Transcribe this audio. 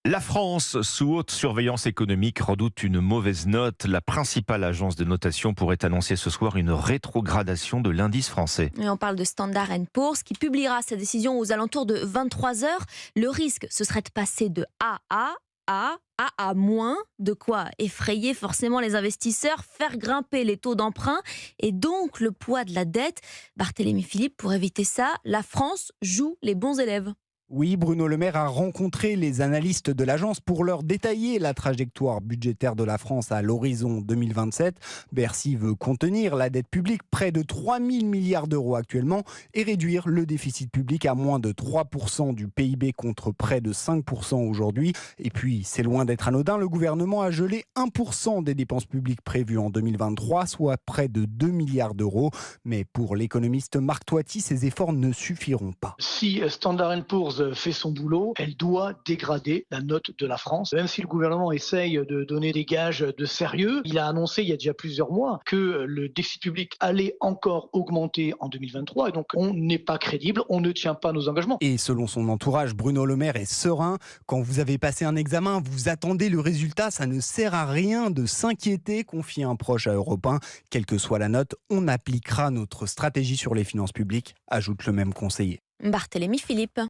La France, sous haute surveillance économique, redoute une mauvaise note. La principale agence de notation pourrait annoncer ce soir une rétrogradation de l'indice français. Et on parle de Standard Poor's qui publiera sa décision aux alentours de 23 heures. Le risque, ce serait de passer de A à moins, de quoi effrayer forcément les investisseurs, faire grimper les taux d'emprunt et donc le poids de la dette. Barthélémy Philippe, pour éviter ça, la France joue les bons élèves. Oui, Bruno Le Maire a rencontré les analystes de l'agence pour leur détailler la trajectoire budgétaire de la France à l'horizon 2027. Bercy veut contenir la dette publique, près de 3 000 milliards d'euros actuellement, et réduire le déficit public à moins de 3% du PIB contre près de 5% aujourd'hui. Et puis, c'est loin d'être anodin, le gouvernement a gelé 1% des dépenses publiques prévues en 2023, soit près de 2 milliards d'euros. Mais pour l'économiste Marc Toiti, ces efforts ne suffiront pas. Si Standard & Poor's fait son boulot, elle doit dégrader la note de la France. Même si le gouvernement essaye de donner des gages de sérieux, il a annoncé il y a déjà plusieurs mois que le déficit public allait encore augmenter en 2023 et donc on n'est pas crédible, on ne tient pas nos engagements. Et selon son entourage, Bruno Le Maire est serein. Quand vous avez passé un examen, vous attendez le résultat, ça ne sert à rien de s'inquiéter, confie un proche à Europe 1. Quelle que soit la note, on appliquera notre stratégie sur les finances publiques, ajoute le même conseiller. Barthélémy Philippe.